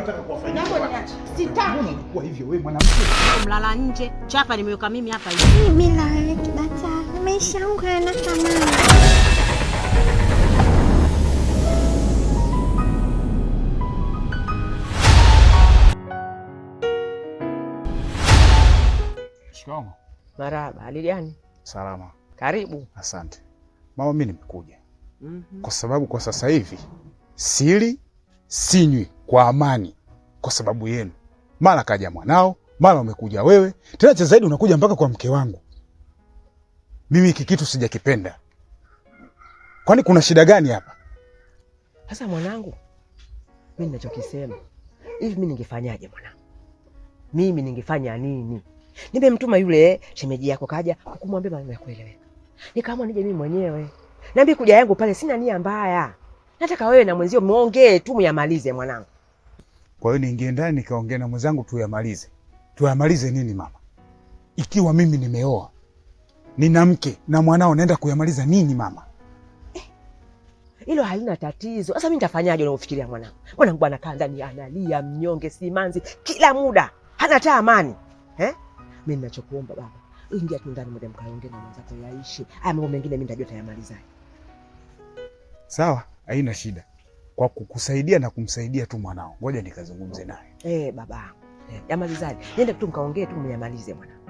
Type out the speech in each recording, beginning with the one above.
unataka kuwafanyia? Naomba niache. Sitaki. Mbona unakuwa hivyo wewe mwanamke? Mlala nje. Chapa nimeweka mimi hapa hivi. Mimi nalala kibatari. Maisha yangu yana thamani. Shikamoo. Marahaba, hali gani? Salama. Karibu. Asante. Mama, mimi nimekuja kwa sababu kwa sasa hivi sili sinywi kwa amani kwa sababu yenu. Mara kaja mwanao, mara umekuja wewe, tena cha zaidi unakuja mpaka kwa mke wangu. Mimi hiki kitu sijakipenda. Kwani kuna shida gani hapa? Sasa mwanangu, mimi ninachokisema, hivi mimi ningefanyaje mwanangu? Mimi ningefanya nini? Nimemtuma yule shemeji yako kaja kumwambia maneno ya kueleweka. Nikaamua nije mimi mwenyewe. Na mimi kuja yangu pale sina nia mbaya. Nataka wewe na mwenzio muongee tu muyamalize mwanangu. Kwa hiyo niingie ndani nikaongea na mwenzangu tuyamalize. Tuyamalize nini mama? Ikiwa mimi nimeoa, nina mke na mwanao, naenda kuyamaliza nini mama? Hilo halina tatizo. Sasa mimi nitafanyaje unaofikiria mwanangu? Mwanangu bwana kaa ndani analia mnyonge simanzi kila muda. Hana hata amani. Mimi ninachokuomba baba, ingia tu ndani moja mkaongee na mwenzako yaishi. Haya mambo mengine mimi nitajua tayamaliza. Sawa, haina shida. Kwa kukusaidia na kumsaidia tu mwanao. Ngoja nikazungumze naye. Baba. Yamalizaje? Nenda tu mkaongee tu mnyamalize mwanangu.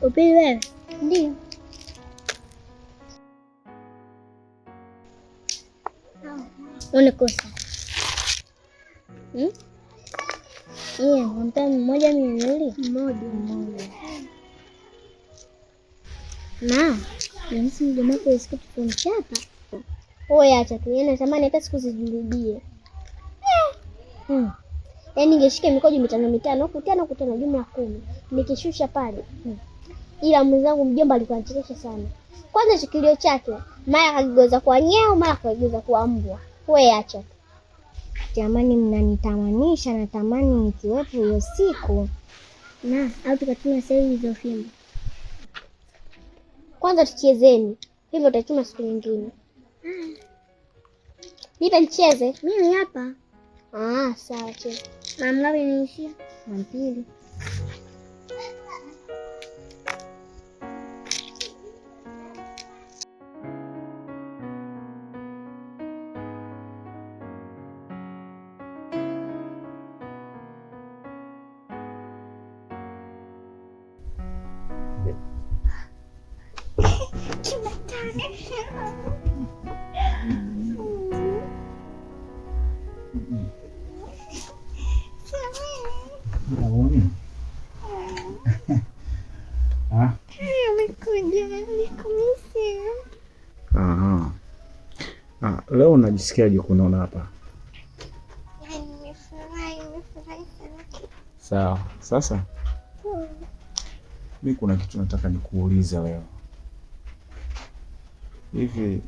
Upili wewe? Ndio. Unakosa. Mta mmoja miwili? Mmoja. Na, nisi mdomo wako isiku tukumchapa. Wewe acha tu, yeye anatamani hata siku zijirudie. Yaani ningeshika mikojo mitano kutana jumla 10. Nikishusha pale. Ila mwenzangu mjomba alikuwa anachekesha sana. Kwanza chikilio chake, mara kageuza kwa nyao, mara kageuza kwa mbwa. Wewe acha. Jamani, mnanitamanisha, natamani nikiwepo hiyo siku. Na, au tukatuna sasa hizo fimbo. Kwanza tuchezeni. Hivyo tutachuma siku nyingine. Nipe nicheze. Mimi hapa. Sawa cheza. Na mlawi niishia. Mpili. Leo unajisikiaje kunaona hapa? Nimefurahi sana. Sawa. Sasa mimi kuna kitu nataka nikuulize leo. Hivi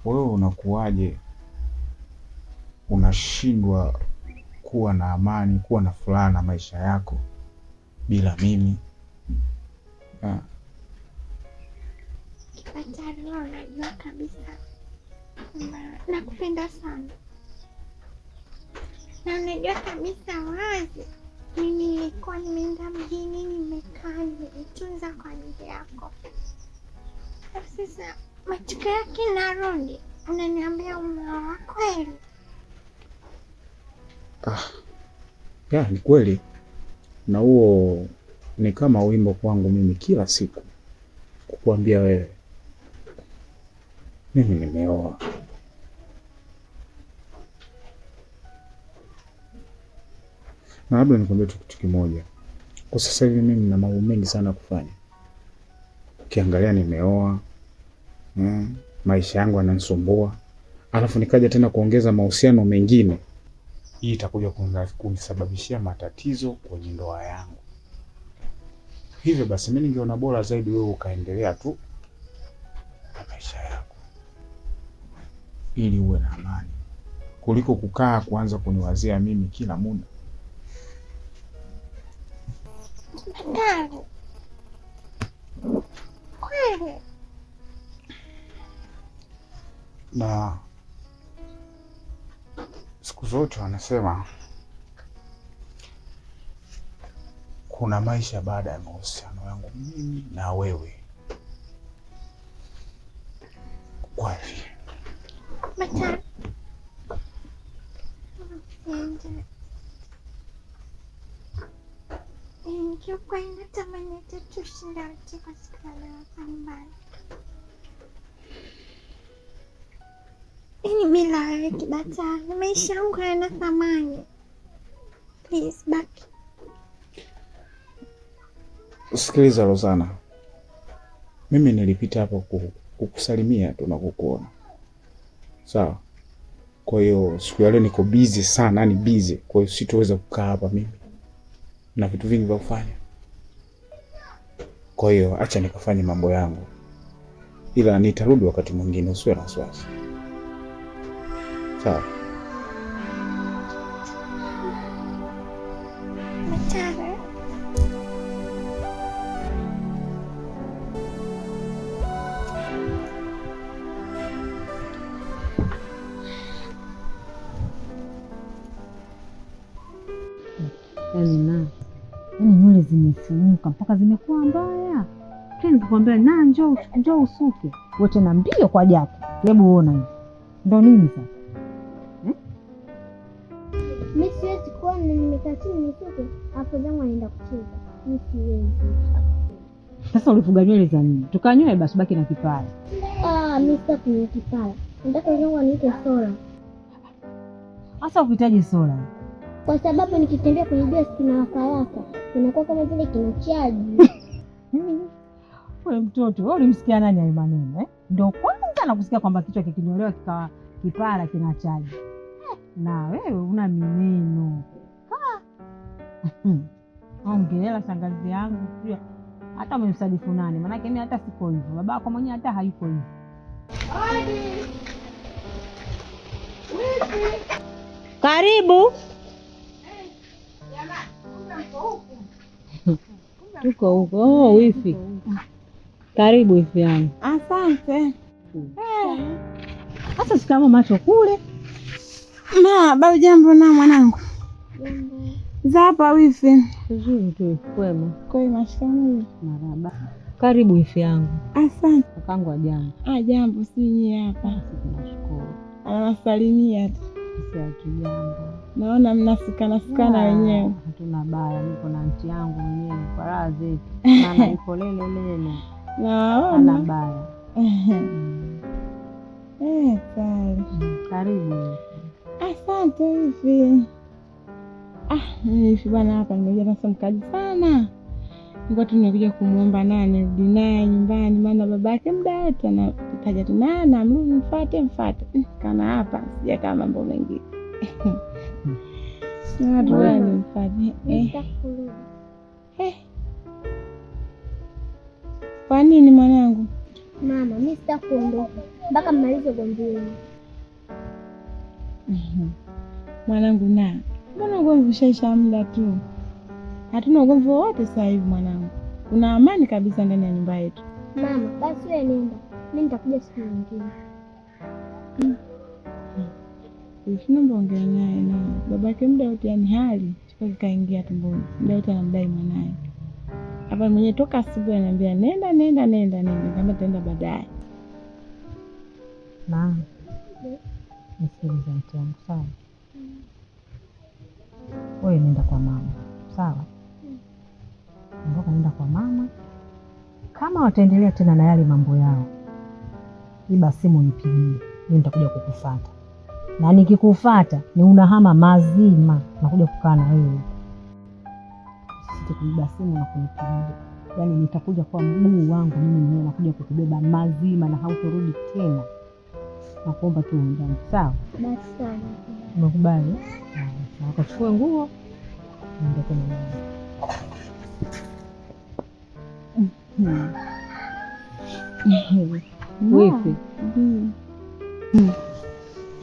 wewe unakuwaje unashindwa kuwa na amani, kuwa na furaha na maisha yako bila mimi? Kibatari, unajua kabisa nakupenda sana. Na unajua kabisa wazi mimi nilikuwa nimeenda mjini, nimekaa nimetunza kwa ajili yako. Sasa matukio yake narudi, unaniambia umeoa kweli? Ni kweli. Na huo ni kama wimbo kwangu mimi kila siku kukuambia wewe mimi nimeoa. Na labda nikwambie tu kitu kimoja. Kwa sasa hivi mimi nina mambo mengi sana kufanya. Ukiangalia nimeoa, maisha yangu yananisumbua. Alafu nikaja tena kuongeza mahusiano mengine. Hii itakuja kunisababishia matatizo kwenye ndoa yangu. Hivyo basi mimi ningeona bora zaidi wewe ukaendelea tu ili uwe na amani, kuliko kukaa kuanza kuniwazia mimi kila muda. Kweli. Na siku zote wanasema kuna maisha baada ya mahusiano yangu mimi na wewe. Kweli. Mata. Kiukweli natamani tushinda wote kwa siku ya leo nyumbani. Ini mila wewe Kibatali, maisha yangu yana thamani. Please back. Sikiliza Rozana, mimi nilipita hapo kukusalimia tu na kukuona, sawa? Kwa hiyo siku ya leo niko busy sana, yani busy. Kwa hiyo sitoweza kukaa hapa mimi na vitu vingi vya kufanya. Kwa hiyo acha nikafanye mambo yangu, ila nitarudi wakati mwingine, usiwe na wasiwasi, sawa? Yaani nywele zimefunuka mpaka zimekuwa mbaya. Kile nikikwambia na njoo usuke, wote na mbio kwa japo. Hebu uona hivi. Ndio nini sasa? Mimi siwezi kuona nimekaa chini nisuke, hapo zangu anaenda kucheza. Mimi siwezi. Sasa ulifuga nywele za nini? Tukanyoe basi baki na kipara. Mimi sitaki kunyoa kipara. Nataka zangu aniite Sola. Sasa ukitaje Sola? Kwa sababu nikitembea kwenye jua sina haraka. Inakuwa kama vile kinachaji. Wewe mtoto, wewe ulimsikia nani hayo maneno eh? Ndio kwanza nakusikia kwamba kichwa kikinyolewa kikawa kipara kinachaji. Na wewe una mineno. Ongelela shangazi yangu pia. Hata umemsadifu nani? Maana mimi hata siko hivyo. Babako mwenyewe hata hayuko hivyo. Karibu. Tuko huko. Oh, wifi. Karibu wifi yangu. Asante. Sasa shikamo macho kule. Baba jambo na mwanangu. Za hapa wifi. Vizuri tu kwema. Kwema shikamoo. Marhaba. Karibu wifi yangu. Asante. Kakangu ajambo. Jambo si nyie hapa. Tunashukuru. Anawasalimia tu. Sisi jambo. Naona mnasikana wenyewe. Hatuna baya, niko na anti yangu mwenyewe kwa raha zetu. Maana yuko lele. Naona baya. Sawa. Karibu. Asante wifi. Wifi bwana hapa nimekuja na mkaji sana. Niko tu nimekuja kumuomba nani rudi naye nyumbani, maana babake muda wote anataja tu na mrudi mfuate. Kana hapa sija kama mambo mengi. Watu wani mfuate. Kwa nini mwanangu? Mama, mimi sitaki kuondoka mpaka mmalize ugomvi wenu. Mwanangu mbona ugomvi ushaisha muda tu? Hatuna ugomvi wowote sasa hivi mwanangu. Kuna amani kabisa ndani ya nyumba yetu. Mama, basi wewe nenda. Mimi nitakuja siku nyingine. Naomba ongea naye na babake muda wote, yani hali chukua kaingia tumboni. Muda wote anamdai mwanae. Hapa mwenyewe toka asubuhi ananiambia nenda. Kama taenda baadaye. Nisikilize mtu wangu, sawa? Wewe nenda kwa mama, sawa? Ondoka nenda kwa mama. Kama wataendelea tena na yale mambo yao, iba simu nipigie. Mimi nitakuja kukufuata. Na nikikufuata ni unahama mazima nakuja kukaa na wewe. Sitakuiba simu na kunipigia. Yaani nitakuja kwa mguu wangu mimi mwenyewe nakuja kukubeba mazima na hautorudi tena. Nakuomba tu undani, sawa? Basi sana. Umekubali? Na ukachukue nguo ndio tena. Wifi.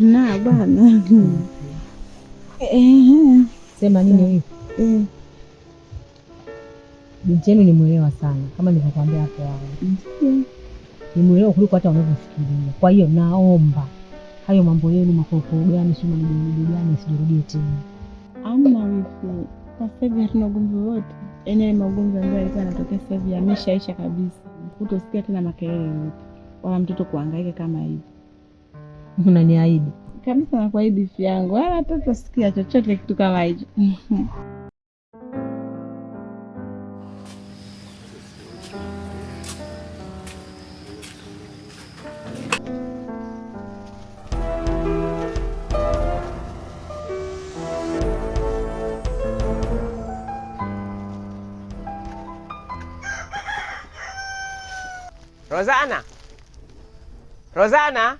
Na bwana. Sema nini hivi? Binti yenu nimuelewa sana, kama nilivyokuambia hapo awali. Nimuelewa kuliko hata unavyofikiria. Kwa hiyo naomba hayo mambo yenu makokoro gani sio mjadala gani sijirudie tena. Amna wifi. Kwa sababu hatuna ugomvi wote. Yaani magomvi ambayo yalikuwa yanatokea sasa hivi yameshaisha kabisa. Hutosikia tena makelele yote. Wala mtoto kuhangaika kama hivi. Unaniahidi? Kabisa nakuahidi wifi yangu. Wala hata sikia chochote kitu kama hicho. Rozana! Rozana!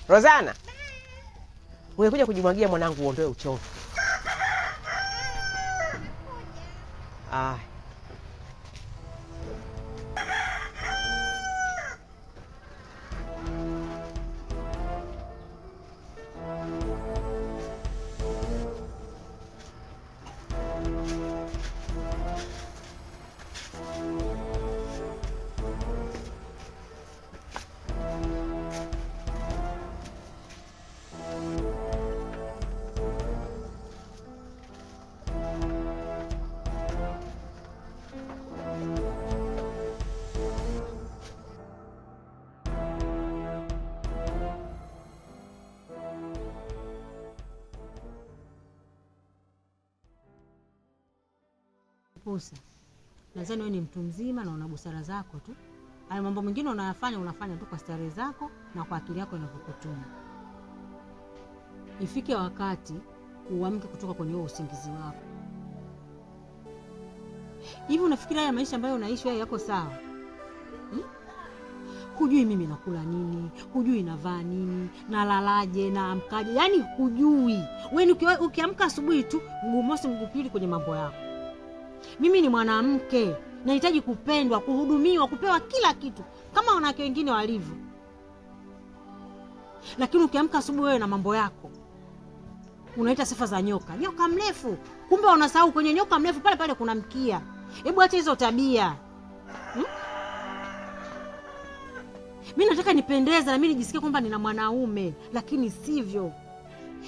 Rozana! Umekuja kujimwagia mwanangu uondoe uchovu. Pusa, nadhani wewe ni mtu mzima na una busara zako tu. Hayo mambo mengine unafanya tu kwa starehe zako na kwa akili yako inakukutuma. Ifike wakati uamke kutoka kwenye huo usingizi wako. Hivi unafikiria haya maisha ambayo unaishi wewe yako sawa? Hujui mimi nakula nini, hujui navaa nini, nalalaje, naamkaje, yaani hujui. Wewe ukiamka asubuhi tu mguu mosi mguu pili kwenye mambo yako. Mimi ni mwanamke, nahitaji kupendwa, kuhudumiwa, kupewa kila kitu kama wanawake wengine walivyo. Lakini ukiamka asubuhi wewe na mambo yako, unaita sifa za nyoka. Nyoka mrefu. Kumbe unasahau kwenye nyoka mrefu pale pale kuna mkia. Hebu acha hizo tabia. Mimi nataka nipendeze na mimi nijisikie kwamba nina mwanaume, lakini sivyo.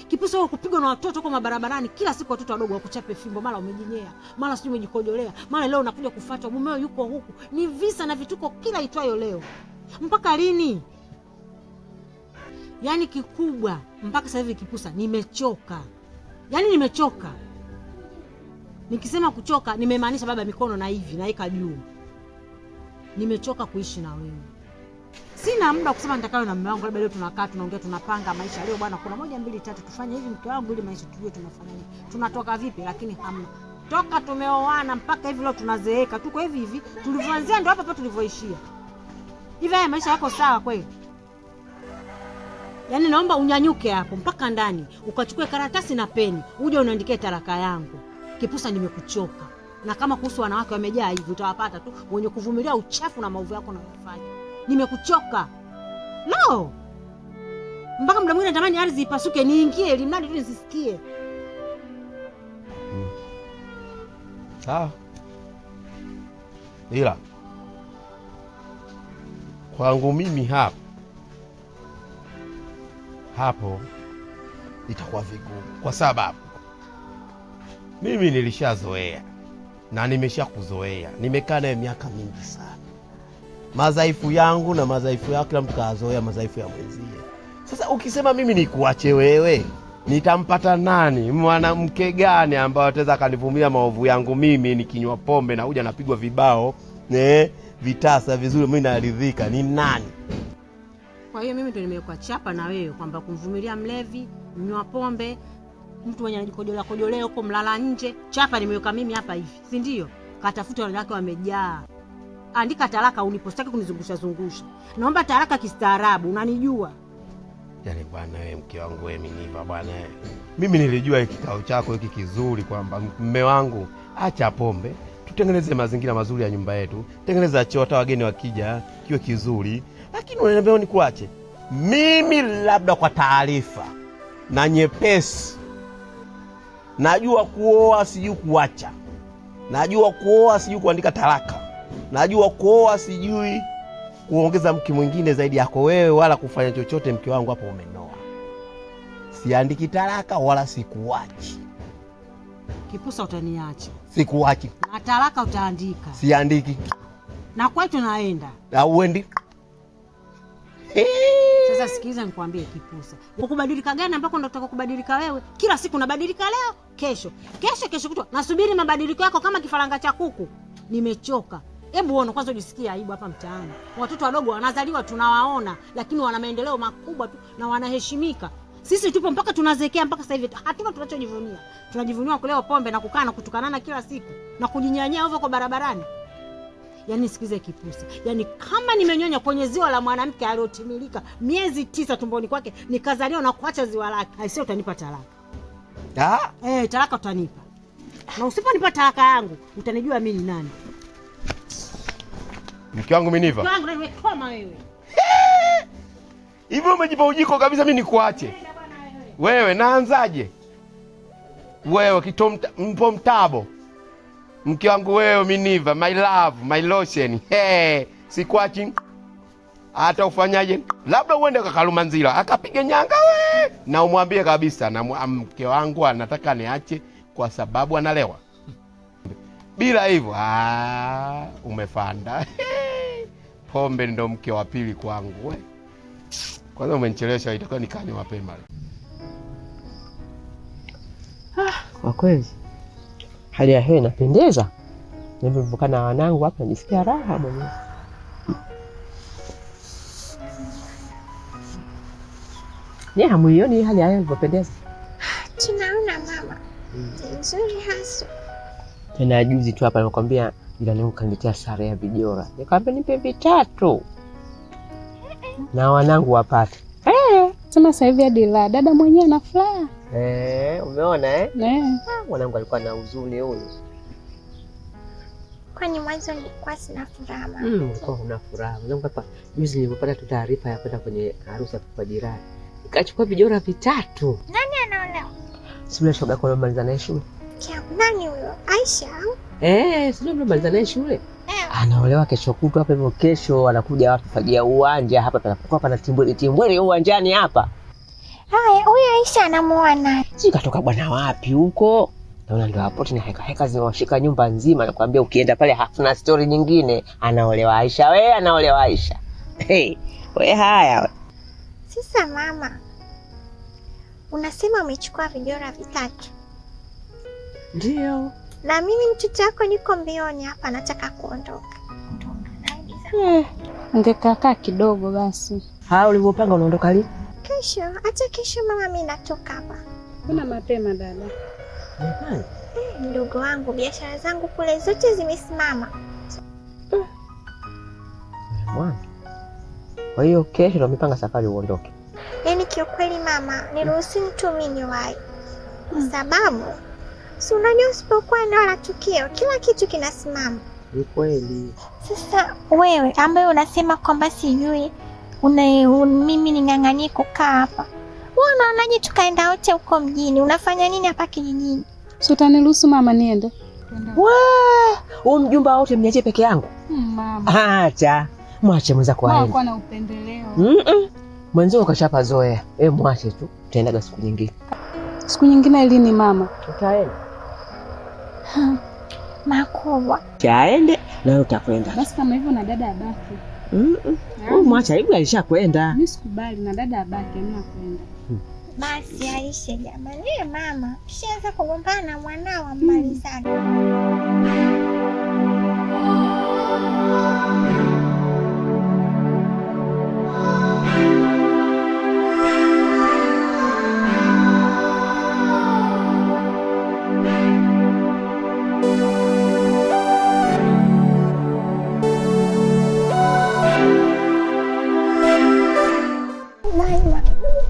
Kipusa wewe kupigwa na watoto kwa mabarabarani kila siku, watoto wadogo wakuchape fimbo, mara umejinyea, mara sijui umejikojolea, mara leo unakuja kufuata mumeo yuko huku. Ni visa na vituko kila itwayo leo. Mpaka lini? Yaani kikubwa mpaka sasa hivi Kipusa nimechoka. Yaani nimechoka. Nikisema kuchoka nimemaanisha baba mikono na hivi naika juu. Nimechoka kuishi na wewe. Sina muda kusema nitakayo na mume wangu, labda leo tunakaa tunaongea tunapanga maisha. Leo bwana kuna 1 2 3 tufanye hivi mke wangu ili maisha tujue tunafanya nini. Tunatoka vipi, lakini hamna. Toka tumeoana mpaka hivi leo tunazeeka. Tuko hivi hivi. Tulivyoanzia ndio hapa tulivyoishia. Hivi haya maisha yako sawa kweli? Yaani naomba unyanyuke hapo mpaka ndani, ukachukue karatasi na peni, uje unaandikie taraka yangu. Kipusa nimekuchoka. Na kama kuhusu wanawake wamejaa hivi utawapata tu wenye kuvumilia uchafu na maovu yako unayofanya. Nimekuchoka. No. Mpaka muda mwingine natamani ardhi ipasuke niingie ili mradi tu nisisikie. Sawa. Ila kwangu mimi hapo itakuwa vigumu, kwa sababu mimi nilishazoea na nimeshakuzoea. Nimekaa naye miaka mingi sana. Madhaifu yangu na madhaifu yako kila mtu kazoea madhaifu ya mwenzie. Sasa ukisema mimi nikuache wewe, nitampata nani? Mwanamke gani ambaye ataweza kanivumilia maovu yangu mimi nikinywa pombe na huja napigwa vibao, vitasa vizuri mimi naridhika? Ni nani? Kwa hiyo mimi ndio nimekuwa chapa na wewe kwamba kumvumilia mlevi, mnywa pombe, mtu mwenye anajikojolea huko mlala nje, chapa nimeweka mimi hapa hivi. Si ndio? Katafuta wanawake wamejaa. Andika talaka unipostaki kunizungusha zungusha. Naomba talaka kistaarabu, unanijua. Yaani bwana wewe mke wangu wewe miniva bwana wewe. Mimi nilijua kikao chako hiki kizuri kwamba mume wangu acha pombe, tutengeneze mazingira mazuri ya nyumba yetu, tengeneza choo hata wageni wakija kiwe kizuri. Lakini unaniambia nikuache. Mimi labda kwa taarifa na nyepesi, najua kuoa sijui kuacha, najua kuoa sijui kuandika talaka, najua kuoa sijui kuongeza mke mwingine zaidi yako wewe, wala kufanya chochote. Mke wangu hapo umenoa, siandiki talaka wala sikuachi. Kipusa utaniacha. Sikuachi. Na talaka utaandika. Siandiki. Na kwetu naenda. Au uendi? Sasa sikiliza nikwambie Kipusa. Ukubadilika gani ambako ndo unataka kubadilika wewe? Kila siku unabadilika, leo, kesho. Kesho kutwa. Nasubiri mabadiliko yako kama kifaranga cha kuku. Nimechoka. Hebu uone kwanza, ujisikie aibu hapa mtaani. Watoto wadogo wanazaliwa tunawaona, lakini wana maendeleo makubwa tu na wanaheshimika. Sisi tupo mpaka tunazekea mpaka sasa hivi. Hatuna tunachojivunia. Tunajivunia kulewa pombe na kukaa na kutukanana kila siku na kujinyanyia ovyo kwa barabarani. Yaani sikize Kipusa. Yaani kama nimenyonya kwenye ziwa la mwanamke aliyotimilika miezi 9 tumboni kwake, nikazaliwa na kuacha ziwa lake, haisio utanipa talaka. Talaka utanipa. Na usiponipa talaka yangu, utanijua mimi ni nani. Mke wangu Miniva. Mke wangu nimekoma wewe. Hivi umejipa ujiko kabisa mimi nikuache. Wewe naanzaje? Wewe mpo mtabo. Mke wangu wewe Miniva, my love, my lotion. Sikuachi. Hata ufanyaje? Labda uende kwa Kalumanzila akapige nyanga we. Na umwambie kabisa na mke wangu anataka niache kwa sababu analewa. Bila hivyo umefanda. Pombe ndo mke wa pili kwangu we. Kwanza umenichelewesha, itakuwa nikanye mapema. Kwa kweli hali ya hewa inapendeza. Nilipokaa na wanangu hapa nisikia raha mwenyewe. Ni hamuioni hali ya hewa inapendeza? Tunaona mama. Nzuri hasa. Tena juzi tu hapa nimekwambia jirani yangu kaniletea sare ya vijora. Nikamwambia nipe vitatu. Na wanangu wapate. Sema sasa hivi hadi la dada mwenyewe ana furaha. Umeona mwanangu alikuwa na huzuni huyo. Kwani mwanzo nilikuwa sina furaha mama? Ulikuwa una furaha. Mwanangu hapa juzi nilipopata tu taarifa ya kwenda kwenye harusi kwa jirani. Nikachukua vijora vitatu. Nani anaolewa? Sio shoga kwa maliza naye shule. Nani huyo? Aisha au? Sio maliza naye shule. Anaolewa kesho kutwa hapa hivyo. Kesho anakuja watu kufagia uwanja hapa, panapokuwa pana timbwele uwanjani hapa. Haya, huyo Aisha anamuoa nani? Si katoka bwana wapi huko? Naona ndio hapo tena heka zinawashika nyumba nzima. Nakwambia ukienda pale hakuna story nyingine. Anaolewa Aisha, anaolewa Aisha. Haya. Sasa mama, unasema umechukua vijora vitatu? Ndio. Na mimi mtoto wako niko mbioni hapa, nataka kuondoka. Ungekaa kidogo basi. Ulivyopanga unaondoka lini? Kesho. Hata kesho mama, mimi natoka hapa. Kuna mapema dada. Ndugu wangu, biashara zangu kule zote zimesimama. Mwana. Kwa hiyo kesho ndo umepanga safari uondoke? Yaani kiukweli mama, niruhusini tu mimi niwahi. Kwa sababu si unajua usipokuwa eneo la tukio kila kitu kinasimama. Ni kweli. Sasa wewe ambaye unasema kwamba sijui mimi ning'ang'anie kukaa hapa, wewe unaonaje tukaenda wote huko mjini? Unafanya nini hapa kijijini? Si utaniruhusu mama niende? Mjumba wote mniache peke yangu? Mama. Acha. Mwache mwenzako aende. Kwa na upendeleo. Mwanzo kashapazoea. Mwache tu. Tutaenda siku nyingine. Siku nyingine lini mama? Tutaenda. Makubwa. Chaende na utakwenda. Basi kama hivyo na dada abaki. Mwacha hivi alishakwenda. Mimi sikubali na dada abaki, amna kwenda. Basi Aisha jamani, mama, kishaanza kugombana na mwanao amalizane.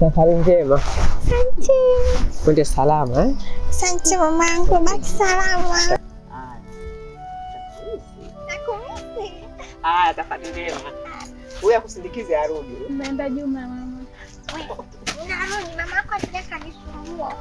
Safari njema. Asante. Kwende salama Asante mamangu, baki salama. Nakumisi. Safari njema. Huyu akusindikize arudi. Umeenda Juma mama. Narudi, mama yako anataka nisumbue.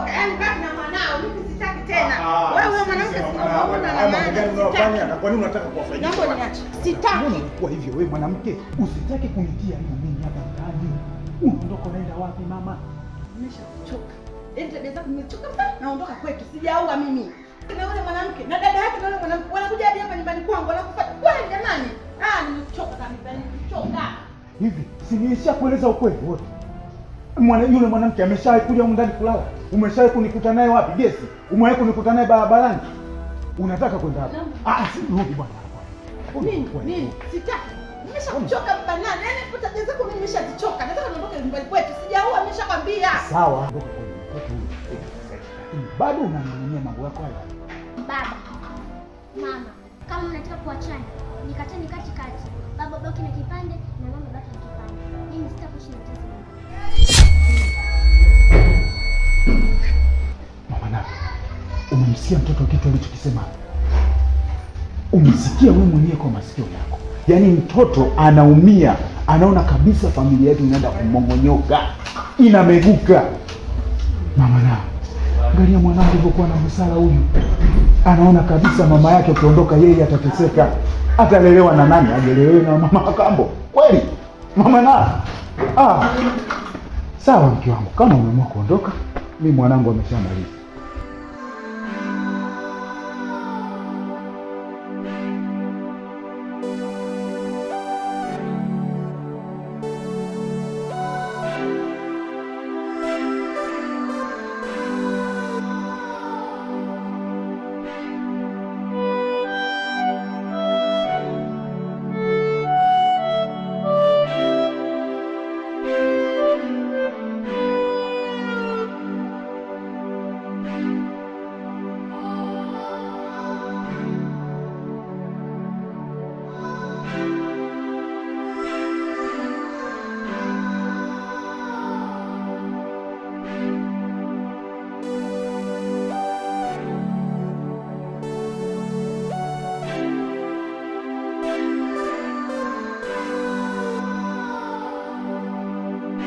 Yaani baki na mwanao, mimi sitaki tena. Wewe mwanamke unaona na maana gani unafanya? Na kwa nini unataka kuwafanyia? Naomba niache. Sitaki. Kwa hivyo wewe mwanamke, usitaki kunitia hiyo mimi hapa ndani. Unaondoka unaenda wapi mama? Nimeshachoka. Tabia zako nimechoka sana. Naondoka kwetu. Sijaoa mimi. Na yule mwanamke na dada yake na yule mwanamke wanakuja hadi hapa nyumbani kwangu wanakufuata. Wewe jamani. Nimechoka kabisa. Nimechoka. Hivi, si nilishakueleza ukweli wote. Yule mwanamke ameshawahi kuja huko ndani kulala. Umeshawahi kunikuta naye wapi? Gesi. Umewahi kunikuta naye barabarani? Unataka kwenda wapi? Si rudi bwana. Nini? Sitaki. Nimeshachoka bana. Nani kuta tabia zako mimi nimeshazichoka. Nataka niondoke nyumbani kwetu. Sijaoa nimeshakwambia. Sawa. Ondoka kwetu. Bado unaning'ania mambo yako haya. Baba, mama, kama unataka kuachana, nikateni katikati. Baba baki na kipande na mama baki na kipande. Mimi sitakuishi na mtesi. Mama Nafi, umemsikia mtoto kitu alichokisema? Umesikia wewe mwenyewe kwa masikio yako? Yaani mtoto anaumia, anaona kabisa familia yetu inaenda kumongonyoka, inameguka. Mama Nafi, angalia mwanangu alivyokuwa na busara huyu. Anaona kabisa mama yake ukiondoka yeye atateseka. Atalelewa na nani? Ajelelewe na mama Kambo. Kweli? Mama Nafi. Sawa mke wangu, kama umeamua kuondoka, mimi mwanangu ameshamaliza.